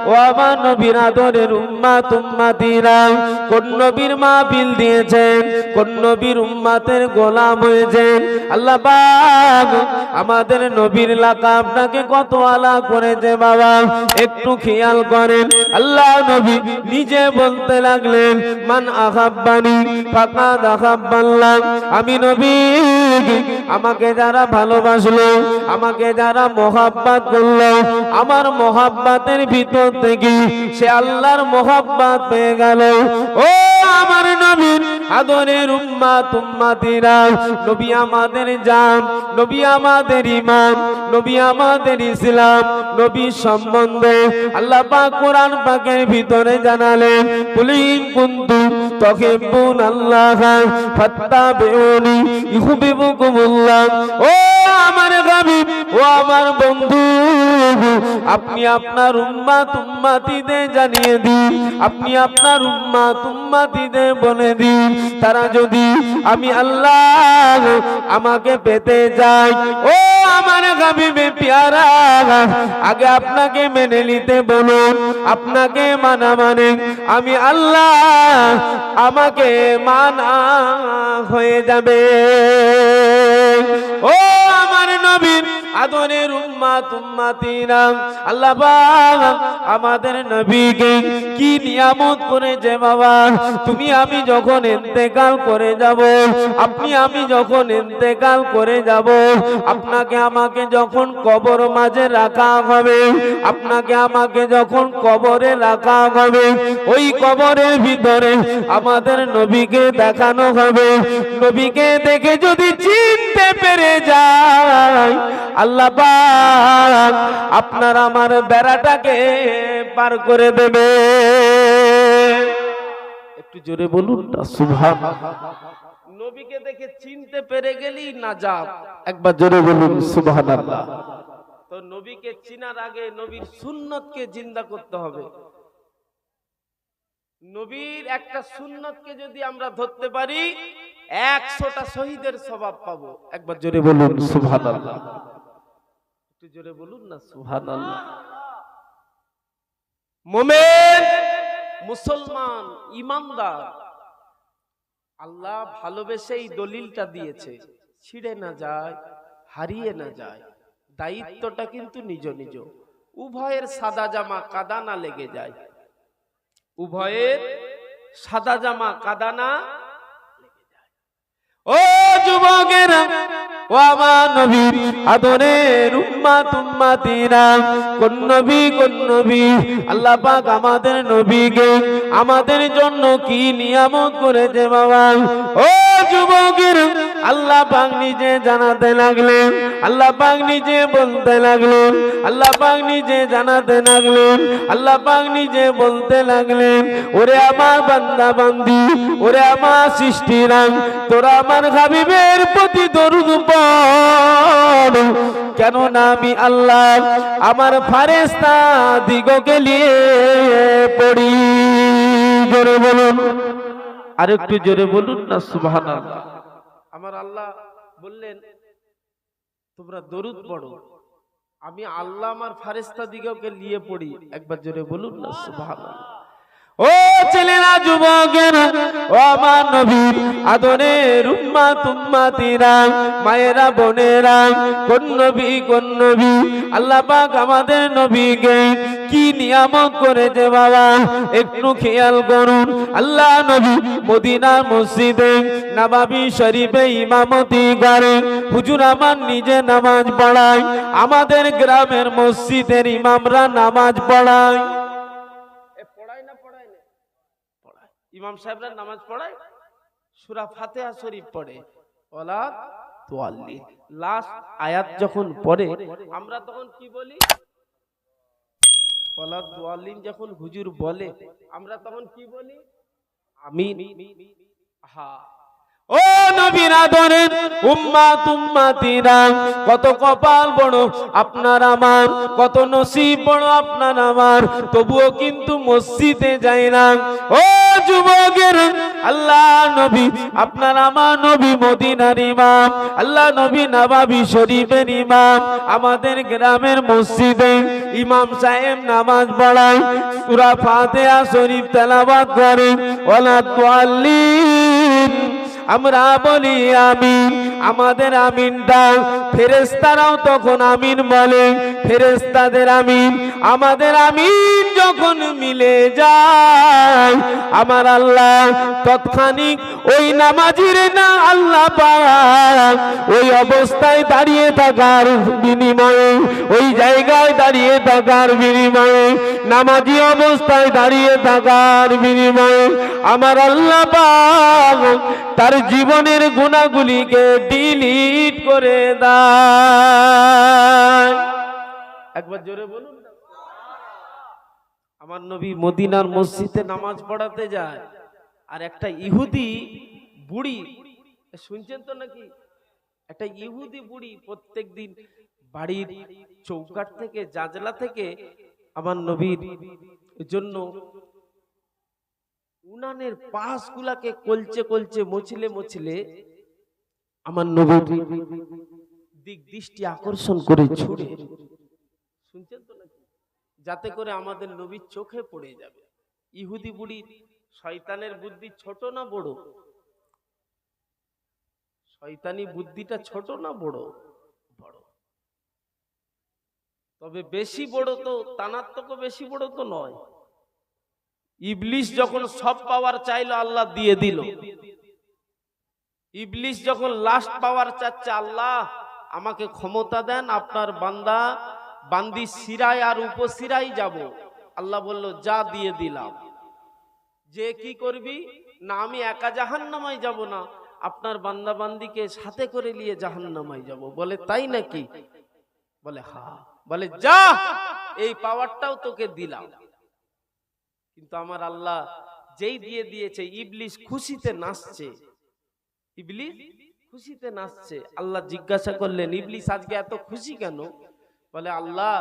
ও আমার নবীর আদরের উম্মাত উম্মাতিরা, কোন নবীর মাহফিল দিয়েছেন, কোন নবীর উম্মাতের গোলাম হয়েছেন। আল্লাহ পাক আমাদের নবীর লাকাবটাকে কত আলা করেছে বাবা, একটু খেয়াল করেন। আল্লাহ নবী নিজে বলতে লাগলেন, মান আহাব্বানি ফাকাদ আহাব্বাল্লাহ। আমি নবী, আমাকে যারা ভালোবাসলো, আমাকে যারা মোহাব্বত করলো, আমার মোহাব্বতের ভিতর থেকে সে আল্লাহর মোহাব্বত পেয়ে গেল। ও আমার নবীর আদরের উম্মাত উম্মাতিরা, নবী আমাদের জান, নবী আমাদের ঈমান, নবী আমাদের ইসলাম। নবী সম্বন্ধে আল্লাহ পাক কোরআন পাকের ভিতরে জানালেন, কুল ইন কুনতুম তুহিব্বুনাল্লাহ ফাত্তাবিউনি ইউহিব্বুকুমুল্লাহ। ও আমার হাবিব, ও আমার বন্ধু, আপনি আপনার উম্মাত উম্মাতিদের জানিয়ে দিন, আপনি আপনার উম্মাত উম্মাতিদের বলে দিন, তারা যদি আমি আল্লাহ আমাকে পেতে যায়, ও আমার হাবিবে প্যারা, আগে আপনাকে মেনে নিতে বলুন। আপনাকে মানা মানে আমি আল্লাহ আমাকে মানা হয়ে যাবে। ও আমার নবীর আদরের উম্মাত উম্মাতিরা, আল্লাহ পাক আমাদের নবীকে কি নিয়ামত করেছে বাবা। তুমি আমি যখন ইন্তেকাল করে যাব, আপনি আমি যখন ইন্তেকাল করে যাব, আপনাকে আমাকে যখন কবর মাঝে রাখা হবে, আপনাকে আমাকে যখন কবরে রাখা হবে, ওই কবরের ভিতরে আমাদের নবীকে দেখানো হবে। নবীকে দেখে যদি চিনতে পেরে যায়, আল্লাহ পাক আপনার আমার বেড়াটাকে পার করে দেবে। একটু জোরে বলুন না সুবহানাল্লাহ। নবীকে দেখে চিনতে পেরে গেলি নাজাত, একবার জোরে বলুন সুবহানাল্লাহ। তো নবীকে চিনার আগে নবীর সুন্নতকে জিন্দা করতে হবে। নবীর একটা সুন্নতকে যদি আমরা ধরতে পারি, 100টা শহীদের সওয়াব পাবো। একবার জোরে বলুন সুবহানাল্লাহ। একটু জোরে বলুন না সুবহানাল্লাহ। মুমিন, মুসলমান, ঈমানদার, আল্লাহ ভালোবেসে এই দলিলটা দিয়েছে, ছিড়ে না যায়, হারিয়ে না যায়। দায়িত্বটা কিন্তু নিজ নিজ। উভয়ের সাদা জামা কাদা না লেগে যায়, উভয়ের সাদা জামা কাদা না লেগে যায়। ও যুবকেরা, ও আমার নবীর আদরের উম্মাত উম্মাতিরা, কোন নবী কোন নবী, আল্লাহ পাক আমাদের নবীকে আমাদের জন্য কি নিয়ামত করেছে বাবা। ও যুবকেরা, আল্লাহ পাক নিজে জানাতে লাগলেন, আল্লাহ পাক নিজে বলতে লাগলেন, আল্লাহ পাক নিজে জানাতে লাগলেন, আল্লাহ পাক নিজে বলতে লাগলেন, ওরে আমার বান্দা বান্দি, ওরে আমার সৃষ্টিরা, তোরা আমার হাবিবের প্রতি দরুদ পড়, কেন না আমি আল্লাহ আমার ফেরেশতা দিগকে নিয়ে পড়ি। জোরে বলুন, আরেকটু জোরে বলুন না সুবহানাল্লাহ। আমার আল্লাহ বললেন, তোমরা দরুদ পড়ো, আমি আল্লাহ আমার ফেরেশতা দিগকে নিয়ে পড়ি। একবার জোরে বলুন না সুবহানাল্লাহ। ও ছেলেরা, যুবকেরা, ও আমার নবীর আদরের উম্মাত উম্মাতিরা, মায়েরা বোনেরা, কোন নবী কোন নবী, আল্লাহ পাক আমাদের নবীকে কি নিয়ামত করেছে বাবা, একটু খেয়াল করুন। আল্লাহ নবী মদিনার মসজিদে নববী শরীফে ইমামতি করেন, হুজুর আমার নিজে নামাজ পড়ায়, আমাদের গ্রামের মসজিদের ইমামরা নামাজ পড়ায়। ইমাম সাহেবরা নামাজ পড়ায়, সূরা ফাতিহা শরীফ পড়ে, ওয়ালা তুয়াল্লি, লাস্ট আয়াত যখন পড়ে আমরা তখন কি বলি? ওয়ালা তুয়াল্লিন যখন হুজুর বলে আমরা তখন কি বলি? আমিন। হ্যাঁ, ও নবীর আদরের উম্মাত উম্মাতিরা, কত কপাল বড় আপনার আমার, কত নসিব বড় আপনার আমার, তবুও কিন্তু মসজিদে যায় না। ও যুবকের, আল্লাহ নবী আপনার আমার নবী মদিনার ইমাম, আল্লাহ নবী নববী শরীফের ইমাম, আমাদের গ্রামের মসজিদে ইমাম সাহেব নামাজ পড়ায়, সূরা ফাতিহা শরীফ তেলাওয়াত করে, ওয়ালা দাল্লিন আমরা বলি আমিন। আমাদের আমিনটা ফেরেশতারাও তখন আমিন বলে, ফেরেশতাদের আমিন আমাদের আমিন যখন মিলে যায়, আমার আল্লাহ তৎক্ষণিক ওই নামাজির না আল্লাহ পাক ওই অবস্থায় দাঁড়িয়ে থাকার বিনিময়ে, ওই জায়গায় দাঁড়িয়ে থাকার বিনিময়ে, নামাজি অবস্থায় দাঁড়িয়ে থাকার বিনিময়ে আমার আল্লাহ পাক তার জীবনের গুনাহগুলিকে ডিলিট করে দেয়। একবার জোরে বলুন। আমার নবী মদিনার মসজিদে নামাজ পড়াতে যায়, আর একটা ইহুদি বুড়ি, শুনছেন তো নাকি, একটা ইহুদি বুড়ি প্রত্যেকদিন বাড়ির চৌকাঠ থেকে জাজলা থেকে আমার নবীর জন্য উনানের পাশ গুলাকে কলচে কলচে মুছলে মুছলে আমার নবীর দিক দৃষ্টি আকর্ষণ করে ছুড়ে, শুনছেন তো নাকি, যাতে করে আমাদের নবীর চোখে পড়ে যাবে। ইহুদি বুড়ি শয়তানের বুদ্ধি ছোট না বড়? শয়তানি বুদ্ধিটা ছোট না বড়? বড়। তবে বেশি বড় তো তানার থেকে বেশি বড় তো নয়। ইবলিস যখন সব পাওয়ার চাইলো আল্লাহ দিয়ে দিল। ইবলিস যখন লাস্ট পাওয়ার চাচ্ছে, আল্লাহ আমাকে ক্ষমতা দেন, আপনার বান্দা বান্দি শিরায় আর উপশিরায় যাব। আল্লাহ বলল যা দিয়ে দিলাম। যে কি করবি না, আমি একা জাহান্নামায় যাব না, আপনার বান্দা বান্দিকে সাথে করে নিয়ে জাহান্নামায় যাব। বলে তাই নাকি? বলে হ্যাঁ। বলে যা, এই পাওয়ারটাও তোকে দিলাম। কিন্তু আমার আল্লাহ যেই দিয়ে দিয়েছে, ইবলিস খুশিতে নাচছে। ইবলিস খুশিতে নাচছে। আল্লাহ জিজ্ঞাসা করলেন, ইবলিস আজকে এত খুশি কেন? বলে আল্লাহ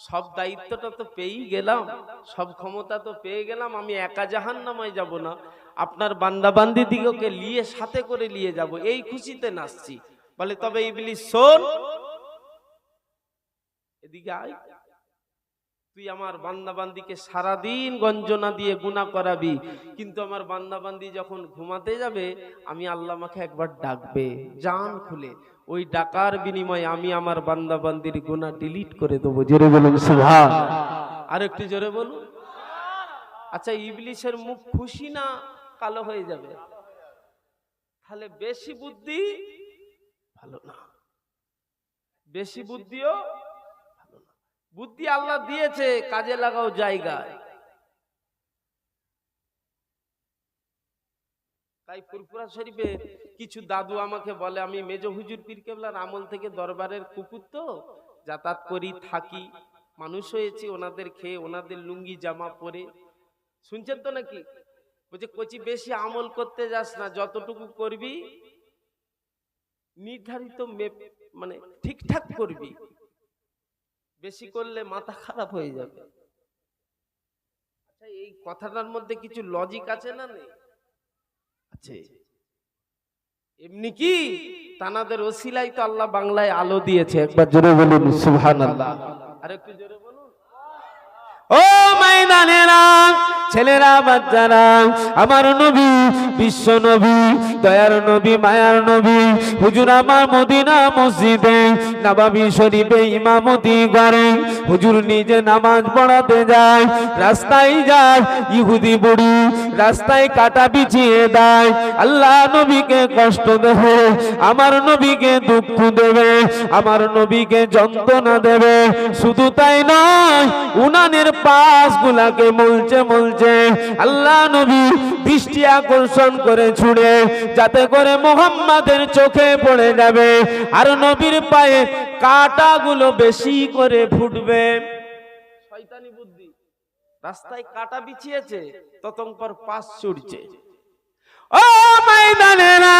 সব দায়িত্বটা তো পেয়েই গেলাম, সব ক্ষমতা তো পেয়ে গেলাম, আমি একা জাহান্নামায় যাব না, আপনার বান্দা বান্দি দিগকে নিয়ে সাথে করে নিয়ে যাব, এই খুশিতে নাচছি। বলে তবে ইবলিস শোন, এদিকে আয়, তুই আমার বান্দা বান্দিকে সারাদিন গঞ্জনা দিয়ে গুনাহ করাবি, কিন্তু আমার বান্দা বান্দি যখন ঘুমাতে যাবে আমি আল্লাহ আমাকে একবার ডাকবে জান খুলে, ওই ডাকার বিনিময়ে আমি আমার বান্দা বান্দির গুনাহ ডিলিট করে দেবো। জোরে বলুন সুবহানাল্লাহ। আর একটু জোরে বলুন। আচ্ছা, ইবলিসের মুখ খুশি না কালো হয়ে যাবে? তাহলে বেশি বুদ্ধি ভালো না, বেশি বুদ্ধিও ভালো না। বুদ্ধি আল্লাহ দিয়েছে, কাজে লাগাও জায়গায়। তাই ফুরফুরা শরীফে কিছু দাদু আমাকে বলে, আমি মেজ হুজুর পীর কেবলার আমল থেকে দরবারের কুকুর তো যাতায়াত করি, থাকি, মানুষ হয়েছি ওনাদের খেয়ে, ওনাদের লুঙ্গি জামা পরে, শুনছেন তো নাকি? বলছে কচি বেশি আমল করতে যাস না, যতটুকু করবি নির্ধারিত মানে ঠিকঠাক করবি, বেশি করলে মাথা খারাপ হয়ে যাবে। আচ্ছা, এই কথাটার মধ্যে কিছু লজিক আছে না নেই? আছে। এমনি কি তানাদের ওসিলাই তো আল্লাহ বাংলায় আলো দিয়েছে। একবার জোরে বলুন সুবহানাল্লাহ। আর একটু জোরে বলুন। ও ময়দানেরা, ছেলেরা, বাচ্চারা, আমার নবী, বিশ্ব নবী, দয়ার নবী, মায়ার নবী হুজুর আমার মদিনা মসজিদে নববী শরীফে ইমামতি করে। হুজুর নিজে নামাজ পড়াতে যায়, রাস্তায় যায়, ইহুদি বুড়ি রাস্তায় কাটা বিছিয়ে দেয়। আল্লাহ নবীকে কষ্ট দেবে, আমার নবীকে দুঃখ দেবে, আমার নবীকে যন্ত্রণা দেবে। শুধু তাই নয়, উনানের পাশ গুলাকে মলছে মলছে আল্লাহ নবী দৃষ্টি আকর্ষণ করে ছুড়ে, যাতে করে মুহাম্মাদের চোখে পড়ে যাবে, আর নবীর পায়ে কাঁটাগুলো বেশি করে ফুটবে। শয়তানি বুদ্ধি। রাস্তায় কাঁটা বিছিয়েছে, ততক্ষণ পাশ ছুটছে। ও ময়দানেরা,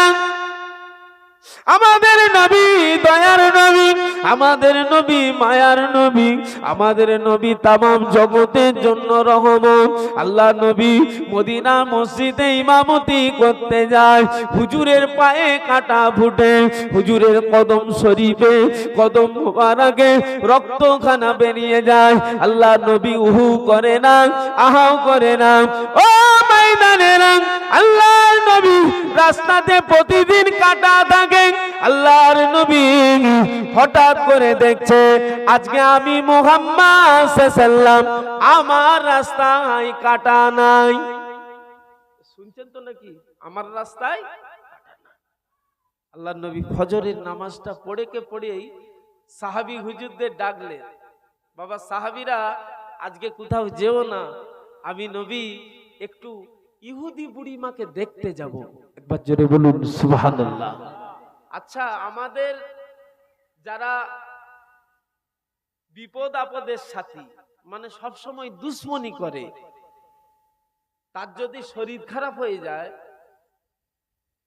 আমাদের নবী দয়ার নবী, আমাদের নবী মায়ার নবী, আমাদের নবী তামাম জগতের জন্য রহমত। আল্লাহ নবী মদিনা মসজিদে ইমামতি করতে যায়, হুজুরের পায়ে কাঁটা ফুটে, হুজুরের কদম শরীফে কদম মোবারকে রক্তখানা বেরিয়ে যায়। আল্লাহ নবী উহু করে না, আহাও করে না। ও ময়দানের আল্লাহর নবী রাস্তাতে প্রতিদিন কাটা থাকে। আল্লাহর নবী হঠাৎ করে দেখছে আজকে আমি মুহাম্মদ সাল্লাল্লাহু আলাইহি ওয়াসাল্লাম আমার রাস্তায় কাটা নাই। শুনছেন তো নাকি? আমার রাস্তায় আল্লাহর নবী ফজরের নামাজটা পড়েই সাহাবী হুজুরদের ডাকলেন, বাবা সাহাবীরা আজকে কোথাও যেও না, আমি নবী একটু ইহুদি বুড়িমাকে দেখতে যাব। একবার জোরে বলুন সুবহানাল্লাহ। আচ্ছা, আমাদের যারা বিপদ আপদের সাথী, মানে সব সময় দুশ্মনী করে, তার যদি শরীর খারাপ হয়ে যায়,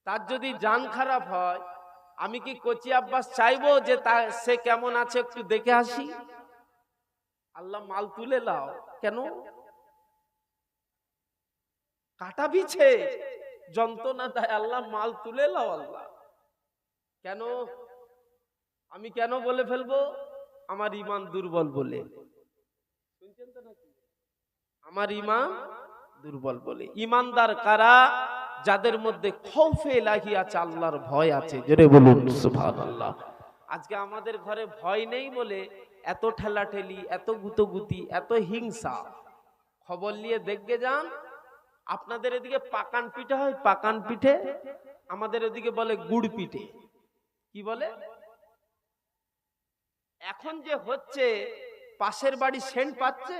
তার যদি জান খারাপ হয়, আমি কি কোচি আব্বাস চাইবো যে সে কেমন আছে একটু দেখে আসি? আল্লাহ মাল তুলে লাও কেন? কাটা বিছে যন্ত্রণা দেয়, আল্লাহ মাল তুলে লাও। আল্লাহ কেন? আমি কেন বলে ফেলবো? আমার ঈমান দুর্বল বলে। শুনছেন তো নাকি? আমার ঈমান দুর্বল বলে। ঈমানদার কারা? যাদের মধ্যে খৌফে ইলাহি আছে, আল্লাহর ভয় আছে। জোরে বলুন সুবহানাল্লাহ। আজকে আমাদের ঘরে ভয় নেই বলে এত ঠেলাঠেলি, এত গুতোগুতি, এত হিংসা। খবর নিয়ে দেখবে যান, আপনাদের এদিকে পাকান পিঠে হয়, পাকান পিঠে, আমাদের এদিকে বলে গুড় পিঠে। কি বলে? এখন যে হচ্ছে, পাশের বাড়ি সেন্ট পাচ্ছে,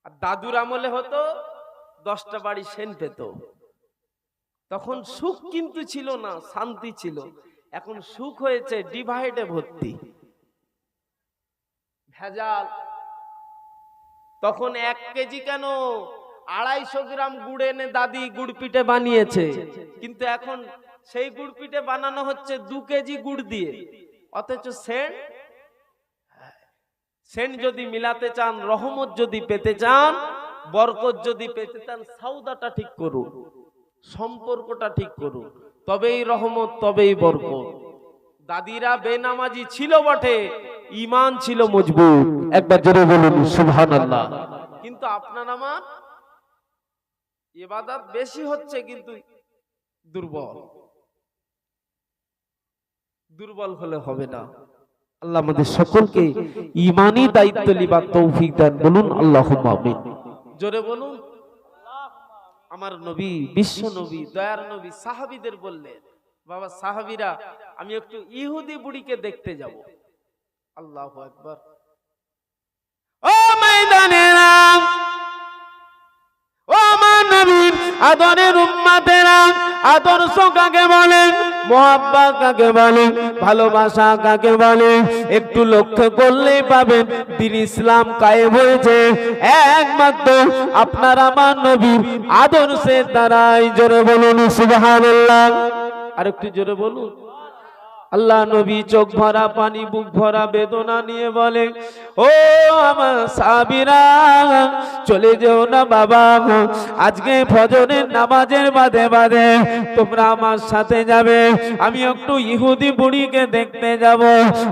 আর দাদুর আমলে হতো 10টা বাড়ি সেন্ট পেত। তখন সুখ কিন্তু ছিল না, শান্তি ছিল। এখন সুখ হয়েছে ডিভাইডে ভর্তি, ভেজাল। তখন 1 কেজি কেন 250 গ্রাম গুড় এনে দাদি গুড় পিঠে বানিয়েছে, কিন্তু এখন সেই গুড় পিঠে বানানো হচ্ছে 2 কেজি গুড় দিয়ে। অথচ সেন্ট যদি মিলাতে চান, রহমত যদি পেতে চান, বরকত যদি পেতে চান, সওদাটা ঠিক করুন, সম্পর্কটা ঠিক করুন, তবেই রহমত, তবেই বরকত। দাদিরা বেনামাজি ছিল বটে, ঈমান ছিল মজবুত। একবার জোরে বলুন সুবহানাল্লাহ। কিন্তু আপনার আমার ইবাদত বেশি হচ্ছে, কিন্তু দুর্বল হলে হবে না। আল্লাহ আমাদের সকলকে ঈমানি দায়িত্ব নিবার তৌফিক দেন। বলুন আল্লাহুম্মা আমিন। জোরে বলুন। আমার নবী, বিশ্ব নবী, দয়ার নবী সাহাবীদের বললেন, বাবা সাহাবীরা, আমি একটু ইহুদি বুড়িকে দেখতে যাব। আল্লাহু আকবার। ও ময়দানেরা, ও আমার নবীর আদরের উম্মতেরা, আদর্শ কাকে বলে, মোহাব্বত কাকে বলে, ভালোবাসা কাকে বলে, একটু লক্ষ্য করলেই পাবেন দ্বীন ইসলাম কায়েম হয়েছে একমাত্র আপনার আমার নবীর আদর্শের দ্বারাই। জোরে বলুন সুবহানাল্লাহ। আরেকটু জোরে বলুন। আল্লাহ নবী চোখ ভরা পানি, বুক ভরা বেদনা নিয়ে বলে, ও আমার সাহাবীরা, চলে যেও না বাবা, আজকে ফজরের নামাজের বাদে বাদে তোমরা আমার সাথে যাবে, আমি একটু ইহুদি বুড়িকে দেখতে যাব।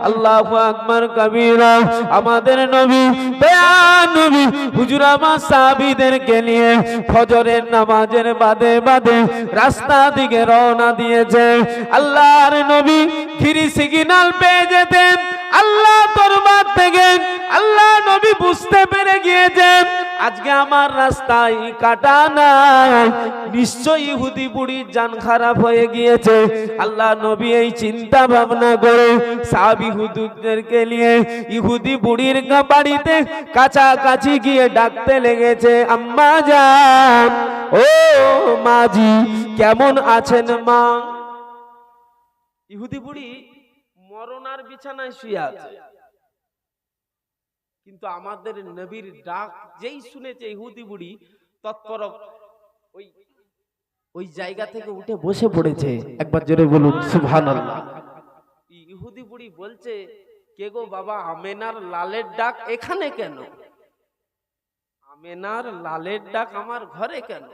আল্লাহু আকবার কবীরা। আমাদের নবী, দয়ার নবী হুজুর আমার সাহাবীদেরকে নিয়ে ফজরের নামাজের বাদে বাদে রাস্তা দিকে রওনা দিয়েছে। আল্লাহর নবী ফিরি সিগন্যাল পেয়ে যেতেন আল্লাহ দরবার থেকে। আল্লাহ নবী বুঝতে পেরে গিয়েছেন আজকে আমার রাস্তায় কাটা নাই, নিশ্চয়ই ইহুদি বুড়ির জান খারাপ হয়ে গিয়েছে। আল্লাহ নবী এই চিন্তা ভাবনা করে সাহাবী হুজুরদেরকে নিয়ে ইহুদি বুড়ির বাড়িতে কাছাকাছি গিয়ে ডাকতে লেগেছে, আম্মা জান, ও মাজি, কেমন আছেন মা? ইহুদি বুড়ি মরণার বিছানায় শুয়ে আছে, কিন্তু আমাদের নবীর ডাক যেই শুনেছে ইহুদি বুড়ি তৎপর ওই জায়গা থেকে উঠে বসে পড়েছে। একবার জোরে বলুন সুবহানাল্লাহ। ইহুদি বুড়ি বলছে, কে গো বাবা, আমেনার লালের ডাক এখানে কেন? আমেনার লালের ডাক আমার ঘরে কেন?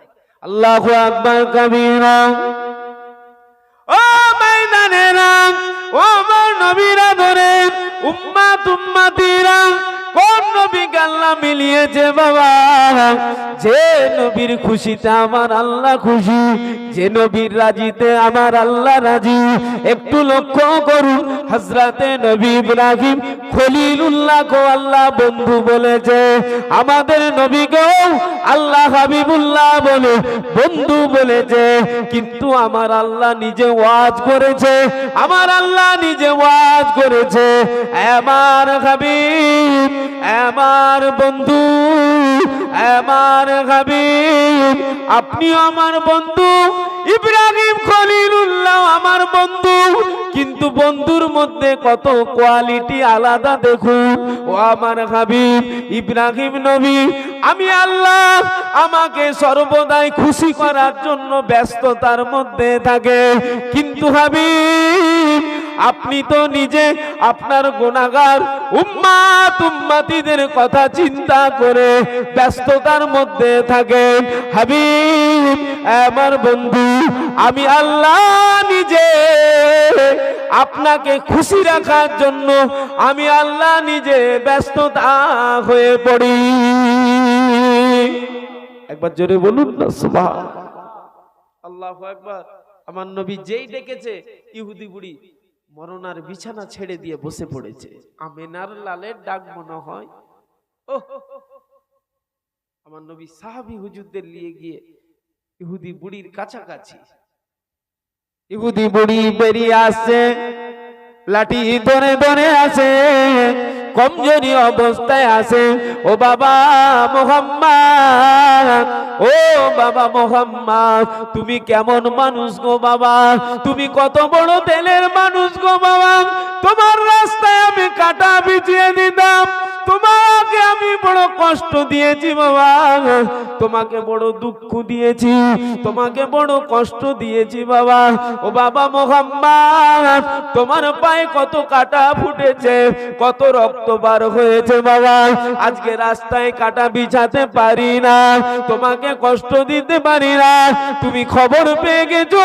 আল্লাহু আকবার কবীরা। ও ময়দানেরা, ও আমার নবীরা ধরে উম্মাত উম্মাতিরা, কোন নবীকে আল্লাহ মিলিয়েছে বাবা? যে নবীর খুশিতে আমার আল্লাহ খুশি, যে নবীর রাজিতে আমার আল্লাহ রাজি। একটু লক্ষ্য করুন, হযরতে নবী ইব্রাহিম খলিলুল্লাহকে আল্লাহ বন্ধু বলেছে, আমাদের নবীকেও আল্লাহ হাবিবুল্লাহ বলে বন্ধু বলেছে। কিন্তু আমার আল্লাহ নিজে ওয়াজ করেছে, আমার আল্লাহ নিজে ওয়াজ করেছে, আমার হাবিব, আমার বন্ধু, আমার হাবিব, আপনি আমার বন্ধু। ইব্রাহিম খলিলুল্লাহ আমার বন্ধু, কিন্তু বন্ধুর মধ্যে কত কোয়ালিটি আলাদা দেখুন। ও আমার হাবিব ইব্রাহিম নবী, আমি আল্লাহ আমাকে সর্বদাই খুশি করার জন্য ব্যস্ততার মধ্যে থাকে, কিন্তু হাবিব আপনি তো নিজে আপনার গুনাহগার উম্মাত উম্মাতিদের কথা চিন্তা করে ব্যস্ততার মধ্যে থাকেন। হাবিব আমার বন্ধু, আমি আল্লাহ নিজে আপনাকে খুশি রাখার জন্য আমি আল্লাহ নিজে ব্যস্ততা হয়ে পড়ি। একবার জোরে বলুন না সুবহানাল্লাহ। আল্লাহু আকবার। আমার নবী যেই ডেকেছে, ইহুদি বুড়ি মরণার বিছানা ছেড়ে দিয়ে বসে পড়েছে। আমেনার লালের ডাক মনে হয়। ও আমার নবী সাহাবী হুজুরদের নিয়ে গিয়ে ইহুদি বুড়ির কাছাকাছি। ইহুদি বুড়ি বেরিয়ে আসছে, লাঠি ধরে ধরে আসে, কমজোরি অবস্থায় আছে। ও বাবা মুহাম্মদ, ও বাবা মুহাম্মদ, তুমি কেমন মানুষ গো বাবা? তুমি কত বড় তেলের মানুষ গো বাবা? তোমার রাস্তায় আমি কাটা বিছিয়ে দিতাম, তোমাকে আমি বড় কষ্ট দিয়েছি বাবা, তোমাকে বড় দুঃখ দিয়েছি, তোমাকে বড় কষ্ট দিয়েছি বাবা। ও বাবা মুহাম্মদ, তোমার পায়ে কত কাটা ফুটেছে, কত রক্ত বার হয়েছে বাবা। আজকে রাস্তায় কাটা বিছাতে পারি না, তোমাকে কষ্ট দিতে পারি না। তুমি খবর পেয়ে গেছো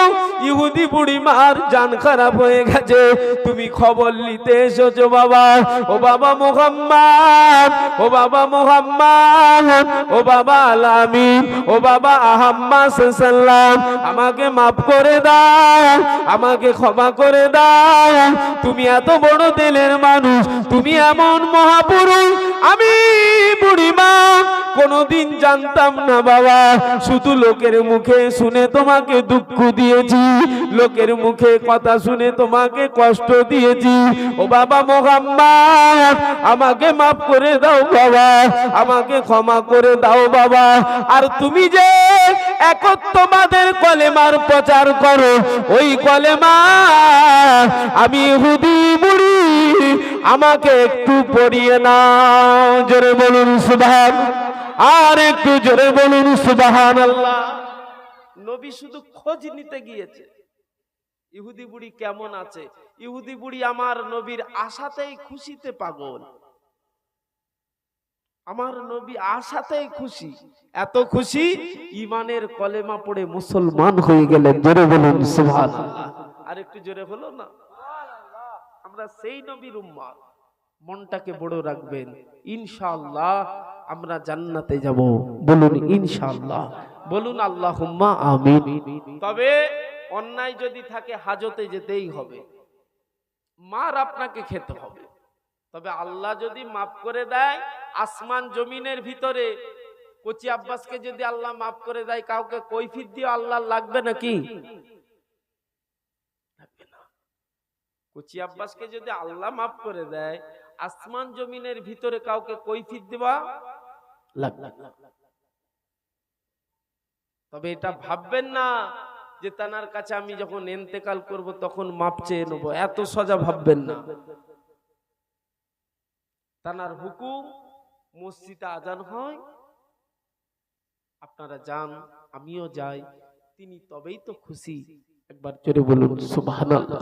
ইহুদি বুড়ি মার জান খারাপ হয়ে গেছে, তুমি খবর নিতে এসেছো বাবা। ও বাবা মুহাম্মদ, ও বাবা মুহাম্মদ, ও বাবা আলামিন, ও বাবা আহাম্মদ সাল্লাল্লাহু, আমাকে মাফ করে দাও, আমাকে ক্ষমা করে দাও। তুমি এত বড় দিলের মানুষ, তুমি এমন মহাপুরুষ, আমি বুড়িমা কোনদিন জানতাম না বাবা। শুধু লোকের মুখে শুনে তোমাকে দুঃখ দিয়েছি, লোকের মুখে কথা শুনে তোমাকে কষ্ট দিয়েছি। ও বাবা মুহাম্মদ, আমাকে মাফ করে দাও বাবা, আমাকে ক্ষমা করে দাও বাবা। আর তুমি যে একত্ববাদের কলেমার প্রচার করো, ওই কলেমা আমি ইহুদি বুড়ি, আমাকে একটু পড়িয়ে নাও। জোরে বলুন সুবহানাল্লাহ, আর একটু জোরে বলুন সুবহানাল্লাহ। নবী শুধু খোঁজ নিতে গিয়েছে ইহুদি বুড়ি কেমন আছে। ইহুদি বুড়ি আমার নবীর আশাতেই খুশিতে পাগল, আমার নবী আশাতেই খুশি, এত খুশি ইমানের কলেমা পড়ে মুসলমান হয়ে গেলেন। জোরে বলুন সুবহানাল্লাহ, আর একটু জোরে হলো না? আমরা সেই নবীর উম্মত, মনটাকে বড় রাখবেন, ইনশাআল্লাহ আমরা জান্নাতে যাব। বলুন ইনশাআল্লাহ, বলুন আল্লাহুম্মা আমিন। তবে অন্যায় যদি থাকে হাজতে যেতেই হবে, মার আপনাকে খেতে হবে। তবে আল্লাহ যদি মাফ করে দেয়, আসমান জমিনের ভিতরে কোচি আব্বাসকে যদি আল্লাহ মাফ করে দেয়, কাউকে কৈফিয়ত দিয়ে আল্লাহ লাগবে নাকি? লাগবে না। কোচি আব্বাসকে যদি আল্লাহ মাফ করে দেয়, আসমান জমিনের ভিতরে কাউকে কৈফিয়ত দেওয়া লাগবে না। তবে এটা ভাববেন না যে তানার কাছে আমি যখন ইন্তেকাল করব তখন মাপ চেয়ে নেব, এত সোজা ভাববেন না। তানার হুকুম, মসজিদে আজান হয়, আপনারা যান, আমিও যাই, তিনি তবেই তো খুশি। একবার জোরে বলুন সুবহানাল্লাহ।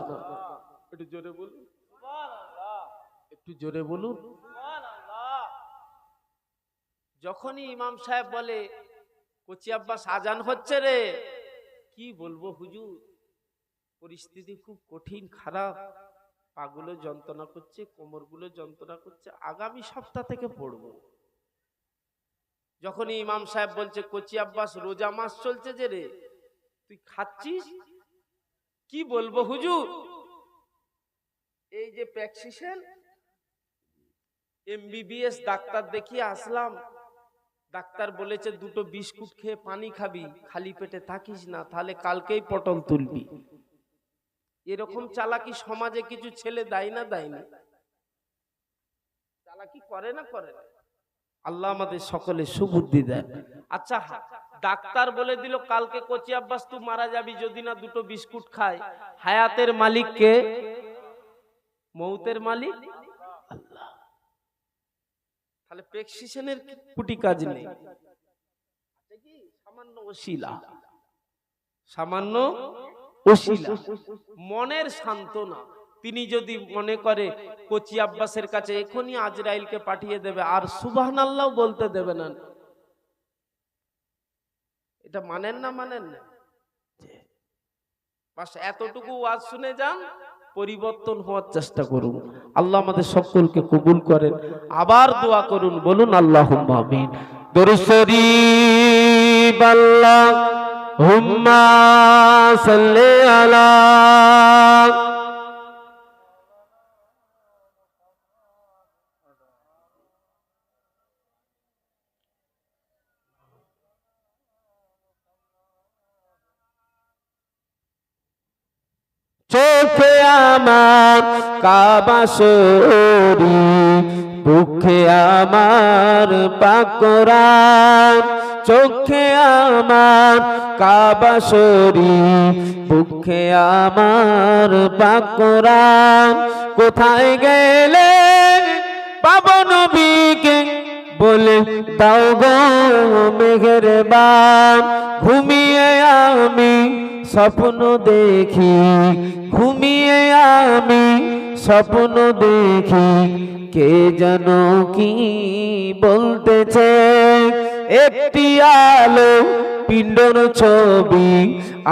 একটু জোরে বলুন সুবহানাল্লাহ, একটু জোরে বলুন সুবহানাল্লাহ। যখনই ইমাম সাহেব বলে কচি আব্বাস আজান হচ্ছে রে, কি বলবো হুজুর, পরিস্থিতি খুব কঠিন খারাপ, পাগুলো যন্ত্রণা করছে, কোমরগুলো যন্ত্রণা করছে, আগামী সপ্তাহ থেকে পড়বো। যখনই ইমাম সাহেব বলছে কচি আব্বাস রোজা মাস চলছে যে রে, তুই খাচ্ছিস, কি বলবো হুজুর, এই যে প্রেসক্রিপশন এমবিবিএস ডাক্তার দেখিয়ে আসলাম, ডাক্তার বলেছে দুটো বিস্কুট খেয়ে পানি খাবি, খালি পেটে থাকিস না, তাহলে কালকেই পটল তুলবি। এরকম চালাকি সমাজে কিছু ছেলে দেয় না, দেয়নি? চালাকি করে না, করে না? আল্লাহ আমাদের সকলে সুবুদ্ধি দেন। আচ্ছা, ডাক্তার বলে দিল কালকে কচি আব্বাস তুই মারা যাবি যদি না দুটো বিস্কুট খায়, হায়াতের মালিক কে? মৌতের মালিক আল্লাহ। তাহলে প্রেসক্রিপশনের কুটি কাজ নেই, সামান্য ওসিলা, সামান্য ওসিলা, মনের সান্ত্বনা। তিনি যদি মনে করে কচি আব্বাসের কাছে এখনই আজরাইলকে পাঠিয়ে দেবে, আর সুবহানাল্লাহ বলতে দেবে না, এটা মানেন না? মানেন না? বাস এতটুকু ওয়াজ শুনে যান, পরিবর্তন হওয়ার চেষ্টা করুন। আল্লাহ আমাদের সকলকে কবুল করেন। আবার দোয়া করুন, বলুন আল্লাহুম্মা আমিন। দরুদ শরীফ আল্লাহুম্মা সাল্লি আলা চোখে আমার কাবা শরীফ, বুকে আমার পাক কোরআন, চোখে আমার কাবা শরীফ, বুকে আমার পাক কোরআন। কোথায় গেলে পাবো নবীকে বলে দাও গো মেহেরবান। ঘুমিয়ে আমি স্বপ্ন দেখি, ঘুমিয়ে আমি স্বপ্ন দেখি, কে যেন কি বলতেছে। একটি আলো পিণ্ডর ছবি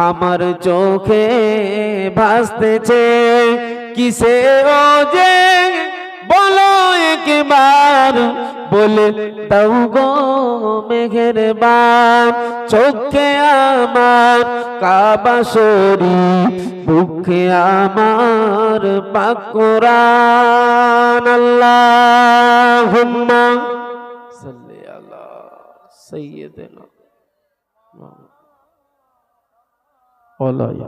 আমার চোখে ভাসতেছে, কিসে ও যে বলো একবার বলে দাও গো মেহেরবান। চোখে আমার কাবা শরীফ, বুকে আমার পাক কোরআন। আল্লাহুম্মা সাল্লি আলা সাইয়্যিদিনা ওয়া আলা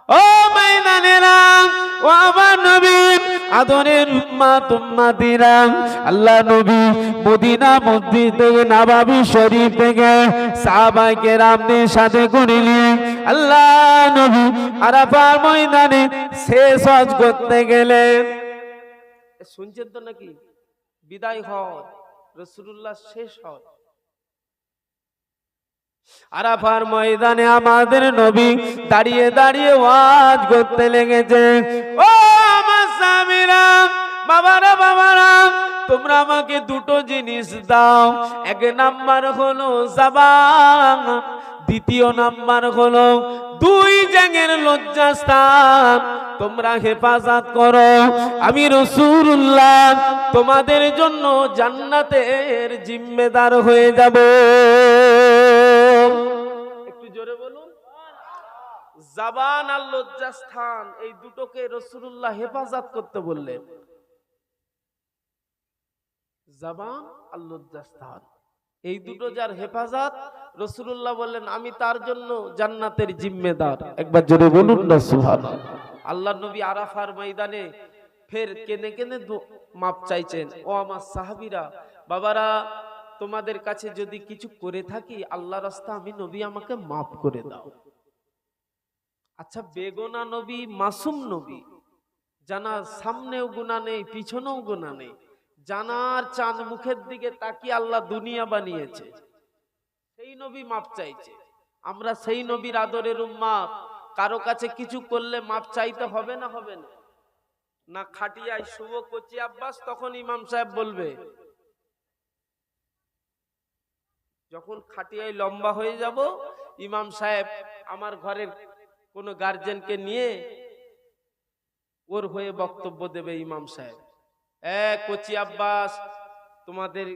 ও মাইনানেরা, ও আমার নবী আদরের উম্মত উম্মতিরা, আল্লাহ নবী মদিনা মসজিদ থেকে নববী শরীফ থেকে সাহাবায়ে কেরামদের সাথে করে নিয়ে আল্লাহ নবী আরাফার ময়দানে শেষ হজ করতে গেলেন। শুনছেন তো নাকি? বিদায় হজ, রাসূলুল্লাহ শেষ হজ। আরাফার ময়দানে আমাদের নবী দাঁড়িয়ে দাঁড়িয়ে ওয়াজ করতে লেগেছে। ও আমার স্বামীরা, বাবারা, বাবারা, তোমরা আমাকে দুটো জিনিস দাও। এক নাম্বার হলো জবান, দ্বিতীয় নাম্বার হলো দুই জায়গার লজ্জাস্থান। তোমরা হেফাজত করো, আমি রাসূলুল্লাহ তোমাদের জন্য জান্নাতের জিম্মেদার হয়ে যাব। একটু জোরে বলুন। জবান আর লজ্জাস্থান, এই দুটোকে রাসূলুল্লাহ হেফাজত করতে বললেন। জবান আর লজ্জাস্থান, এই দুটো যার হেফাজত, রাসূলুল্লাহ বললেন আমি তার জন্য জান্নাতের জিম্মেদার। একবার জোরে বলুন না সুবহানাল্লাহ। আল্লাহ নবী আরাফার ময়দানে ফের কেঁদে কেঁদে মাপ চাইছেন। ও আমার সাহাবীরা, বাবারা, তোমাদের কাছে যদি কিছু করে থাকি আল্লাহর রাস্তা, আমি নবী আমাকে মাফ করে দাও। আচ্ছা, বেগুনা নবী, মাসুম নবী, জানা সামনেও গুনাহ নেই, পিছনেও গুনাহ নেই, জানার চাঁদ মুখের দিকে তাকিয়ে আল্লাহ দুনিয়া বানিয়েছে, সেই নবী মাপ চাইছে। আমরা সেই নবীর আদরের উম্মত, কারো কাছে কিছু করলে মাপ চাইতে হবে না হবে না? না খাটিয়ায় শুভ কচি আব্বাস, তখন ইমাম সাহেব বলবে। যখন খাটিয়ায় লম্বা হয়ে যাব, ইমাম সাহেব আমার ঘরের কোন গার্জেনকে নিয়ে ওর হয়ে বক্তব্য দেবে। ইমাম সাহেব, কচি আব্বাস তোমাদের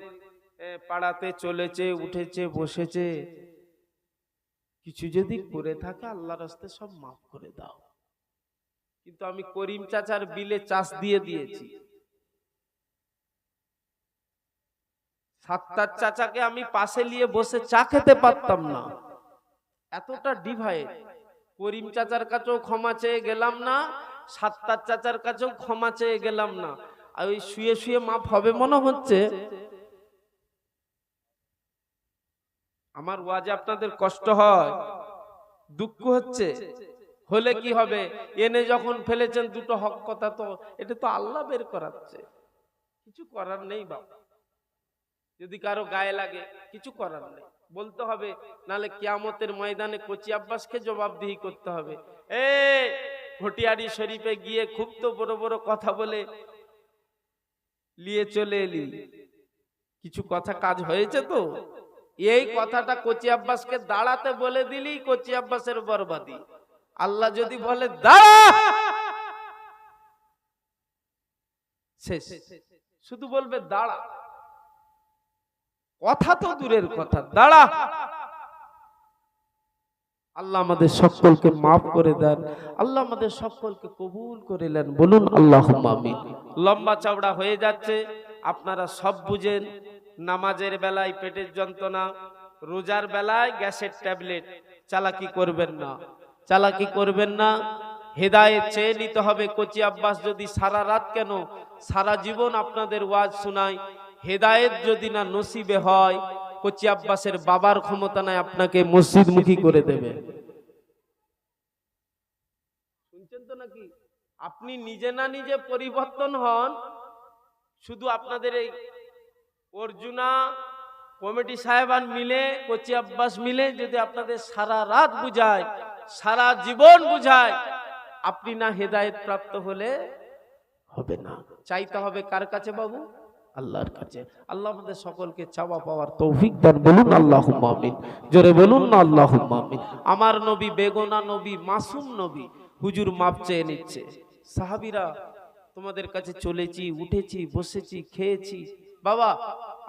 পাড়াতে চলেছে, উঠেছে, বসেছে, কিছু যদি করে থাকে আল্লাহর রাস্তে সব মাফ করে দাও। কিন্তু আমি করিম চাচার বিলে চাষ দিয়ে দিয়েছি, সাত্তার চাচাকে আমি পাশে নিয়ে বসে চা খেতে পারতাম না, এতটা ডিভাইড। করিম চাচার কাছেও ক্ষমা চেয়ে গেলাম না, সাত্তার চাচার কাছেও ক্ষমা চেয়ে গেলাম না। আর ওই শুয়ে শুয়ে মাপ হবে মনে হচ্ছে। আমার ওয়াজে আপনাদের কষ্ট হয়, দুঃখ হচ্ছে, হলে কি হবে? এনে যখন ফেলেছেন দুটো হক কথা, তো এটা তো আল্লাহ বের করাচ্ছে, কিছু করার নেই বাবা। যদি কারো গায়ে লাগে কিছু করার নেই, বলতে হবে, নালে কিয়ামতের ময়দানে কচি আব্বাসকে জবাবদিহি করতে হবে। ঘটিয়ারি শরীফে গিয়ে খুব তো বড় বড় কথা বলে নিয়ে চলে এলি, কিছু কথা কাজ হয়েছে তো? এই কথাটা কচি আব্বাসকে দাঁড়াতে বলে দিলি কচি আব্বাসের বরবাদি। আল্লাহ যদি বলে দাঁড়া, শেষ। শুধু বলবে দাঁড়া, কথা তো দূরের কথা, দাঁড়া। আল্লাহ আমাদের সকলকে মাফ করে দেন, আল্লাহ আমাদের সকলকে কবুল করে নেন, বলুন আল্লাহুম্মা আমিন। লম্বা চওড়া হয়ে যাচ্ছে, আপনারা সব বুঝেন। নামাজের বেলায় পেটের যন্ত্রণা, রোজার বেলায় গ্যাসের ট্যাবলেট, চালাকি করবেন না, চালাকি করবেন না। হেদায়েত চেয়ে নিতে হবে। কচি আব্বাস যদি সারা রাত কেন সারা জীবন আপনাদের ওয়াজ শোনায়, হেদায়েত যদি না নসিবে হয়, কচি আব্বাসের বাবার ক্ষমতা নাই আপনাকে মসজিদমুখী করে দেবে। শুনছেন তো নাকি? আপনি নিজে না নিজে পরিবর্তন হন, শুধু আপনাদের এই অর্জুনা কমিটি সাহেবান মিলে, কচি আব্বাস মিলে যদি আপনাদের সারা রাত বুঝায়, সারা জীবন বুঝায়, আপনি না হেদায়েত প্রাপ্ত হলে হবে না। চাইতে হবে কার কাছে বাবু? আল্লাহর কাছে। আল্লাহ আমাদের সকলকে চাওয়া পাওয়ার তৌফিক দান, বলুন আল্লাহুম্মা আমিন। জোরে বলুন না আল্লাহুম্মা আমিন। আমার নবী বেগুনা নবী, মাসুম নবী, হুজুর মাপ চেয়ে নিচ্ছে। সাহাবীরা, তোমাদের কাছে চলেছি, উঠেছি, বসেছি, খেয়েছি, বাবা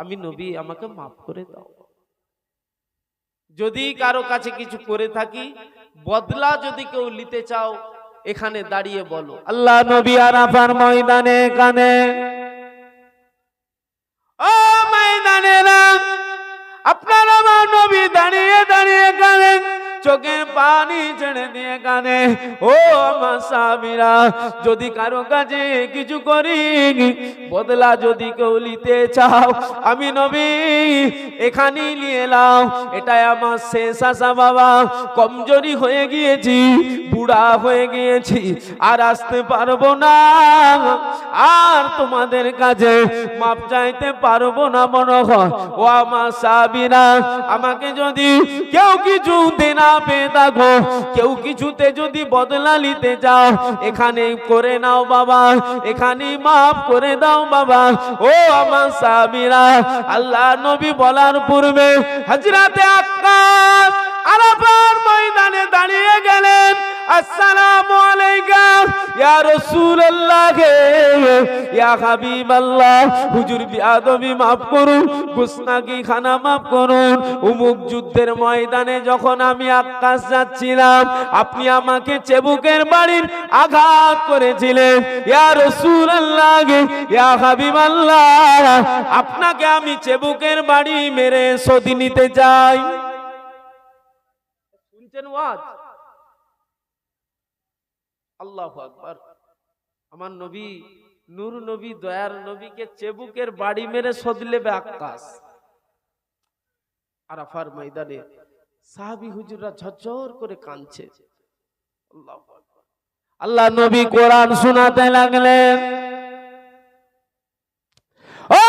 আমি নবী, আমাকে মাফ করে দাও। যদি কারো কাছে কিছু করে থাকি, বদলা যদি কেউ নিতে চাও, এখানে দাঁড়িয়ে বলো। আল্লাহ নবী আরাফার ময়দানে কানে, ও ময়দানেরা, আপনার আমার নবী দাঁড়িয়ে দাঁড়িয়ে কানে, চোখের পানি ছেড়ে দিয়ে কানে। ও আমার সাহাবীরা, যদি কারো কাছে কিছু করি, বদলা যদি কেউ নিতে চাও, আমি নবী এখানে নিয়ে এলাম। এটাই আমার শেষ আশা বাবা। কমজোরি হয়ে গিয়েছি, বুড়া হয়ে গিয়েছি, আর আসতে পারবো না, আর তোমাদের কাছে মাপ চাইতে পারবো না মনে হয়। ও আমার সাহাবীরা, আমাকে যদি কেউ কিছু দেনা পেয়ে থাকো, কেউ কিছুতে যদি বদলা নিতে চাও, এখানে করে নাও বাবা, এখানে মাফ করে দাও বাবা। ও আমার সাহাবীরা, আল্লাহ নবী বলার পূর্বে হযরতে আক্কাস আরাফার ময়দানে দাঁড়িয়ে গেলেন। আসসালামু আলাইকা ইয়া রাসূলুল্লাহ, ইয়া হাবিবাল্লাহ, হুজুর বিআদবি মাফ করুন, গুস্তাখি খানা মাফ করুন। উমুক যুদ্ধের ময়দানে যখন আমি আক্কাস যাচ্ছিলাম, আপনি আমাকে চেবুকের বাড়ির আঘাত করেছিলেন। ইয়া রাসূলুল্লাহ, ইয়া হাবিবাল্লাহ, আপনাকে আমি চেবুকের বাড়ি মেরে শোধ নিতে চাই। শুনছেন ওয়াজ? আল্লাহু আকবার। আমার নবী, নূর নবী, দয়ার নবীকে চেবুকের বাড়ি মেরে শোধ নেবে আক্কাস। আরাফার ময়দানে সাহাবী হুজুররা ঝরঝর করে কাঁদছে। আল্লাহু আকবার। আল্লাহ নবী কোরআন শোনাতে লাগলেন। ও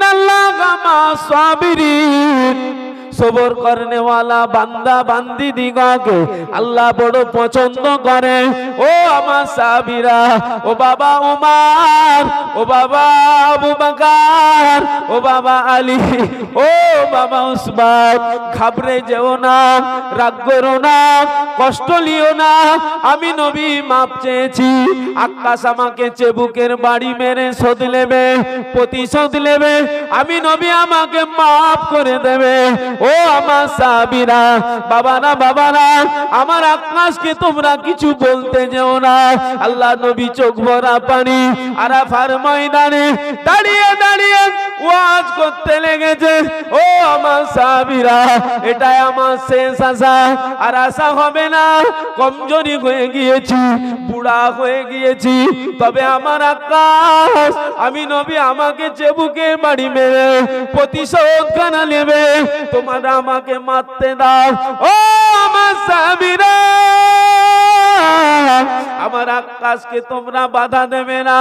ইন্নাল্লাহা মা'আস সাবিরিন। সবর করনে ওয়ালা বান্দা বান্দি দিগকে আল্লাহ বড় পছন্দ করে। ও আমার সাহাবীরা, ও বাবা উমর, ও বাবা আবু বকর, ও বাবা আলী, ও বাবা উসমান, ঘাবড়ে যেও না, রাগ করো না, কষ্ট লিও না। আমি নবী মাপ চেয়েছি, আকাশ আমাকে চেবুকের বাড়ি মেরে শোধ নেবে, প্রতিশোধ নেবে। আমি নবী আমাকে মাফ করে দেবে। ও আমার সাহাবীরা, বাবারা বাবারা, আমার আকাশকে তোমরা কিছু বলতে যেও না। আল্লাহ নবী চোখ ভরা পানি আরাফার ময়দানে দাঁড়িয়ে দাঁড়িয়ে ওয়াজ করতে লেগেছে। ও আমার সাহাবীরা, এটাই আমার শেষ আশা, আর আশা হবে না। কমজোরি হয়ে গিয়েছি, বুড়া হয়ে গিয়েছি, তবে আমার আকাশ, আমি নবী আমাকে চেবুকে বাড়ি মেরে প্রতিশোধ খানা নেবে। তোমরা আমাকে মারতে দাও। ও আমার সাহাবীরা, আমার আকাশকে তোমরা বাধা দেবে না।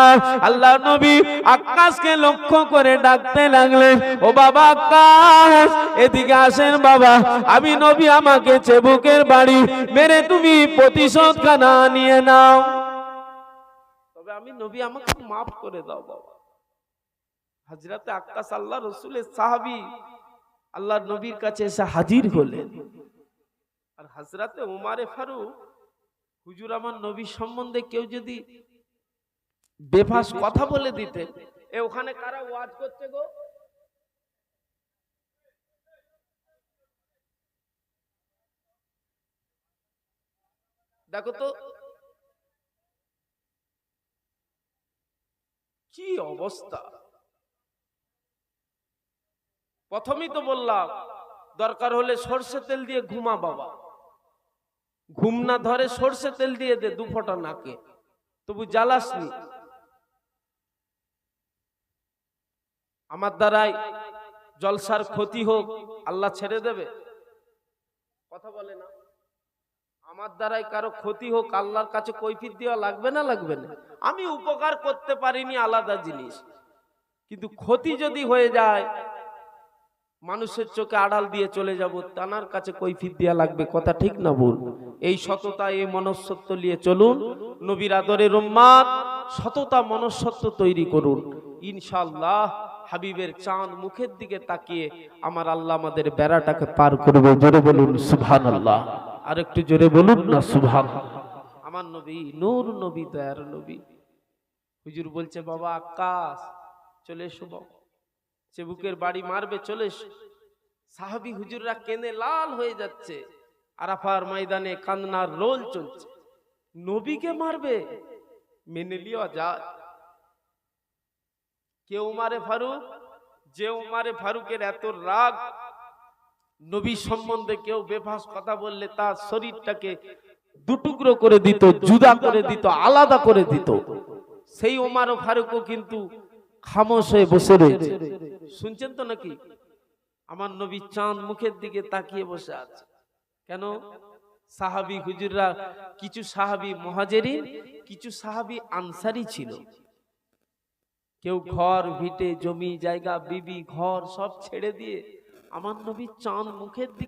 আল্লাহ নবী আকাশকে লক্ষ্য করে ডাকতে লাগলেন, ও বাবা আকাশ, এদিকে আসেন বাবা। আমি নবী আমাকে চেবুকের বাড়ি মেরে তুমি প্রতিশোধ খানা নিয়ে নাও, তবে আমি নবী আমাকে মাফ করে দাও বাবা। হযরতে আকাশ আল্লাহ রাসূলের সাহাবী আল্লাহ নবীর কাছে এসে হাজির হলেন। আর হযরতে উমারে ফারুক, হুজুর আমার নবী সম্বন্ধে কেউ যদি বেফাস কথা বলে দিতে, এ ওখানে কারা ওয়াজ করছে গো? দেখো তো কি অবস্থা। প্রথমেই তো বললাম, দরকার হলে সরষে তেল দিয়ে ঘুমা বাবা, ঘুম না ধরে সরষে তেল দিয়ে দে 2 ফোঁটা নাকে, তবু জ্বালাসনি। আমার দ্বারাই জলসার ক্ষতি হোক, আল্লাহ ছেড়ে দেবে? কথা বলে না। আমার দ্বারাই কারো ক্ষতি হোক, আল্লাহর কাছে কৈফিয়ত দেওয়া লাগবে না? লাগবে না। আমি উপকার করতে পারিনি আলাদা জিনিস, কিন্তু ক্ষতি যদি হয়ে যায়, মানুষের চোখে আড়াল দিয়ে চলে যাব, তানার কাছে কৈফিয়ত দেওয়া লাগবে। কথা ঠিক না ভুল? এই সততা, এই মনস্তত্ব নিয়ে চলুন। নবীর আদরের উম্মত, সততা মনস্তত্ব তৈরি করুন। ইনশাআল্লাহ হাবিবের চাঁদ মুখের দিকে তাকিয়ে আমার আল্লাহ আমাদের বেড়াটাকে পার করবে। জোরে বলুন সুবহানাল্লাহ। আর একটু জোরে বলুন না সুবহানাল্লাহ। আমার নবী নূর নবী, দয়ার নবী। হুজুর বলছে, বাবা আকাশ চলে এসো বাবা, চেবুকের বাড়ি মারবে, চলে এসো। সাহাবী হুজুররা কেঁদে লাল হয়ে যাচ্ছে, আরাফার ময়দানে কান্নার রোল চলছে। নবীকে মারবে, মেনে লিয়া যায়? কে উমারে ফারুক? যে উমারে ফারুকের এত রাগ, নবী সম্বন্ধে কেউ বেফাস কথা বললে তার শরীরটাকে 2 টুকরো করে দিত, জুদা করে দিত, আলাদা করে দিত। সেই উমার ফারুকও কিন্তু খামোশ হয়ে বসে রয়েছে। শুনছেন তো নাকি? আমার নবী চাঁদ মুখের দিকে তাকিয়ে বসে আছে। কেন? সাহাবী হুজুররা, কিছু সাহাবী মুহাজিরিন, কিছু সাহাবী আনসারী ছিল। কেউ ঘর ভিটে জমি জায়গা বিবি ঘর সব ছেড়ে দিয়ে আমার নবী চাঁদ মুখের দিকে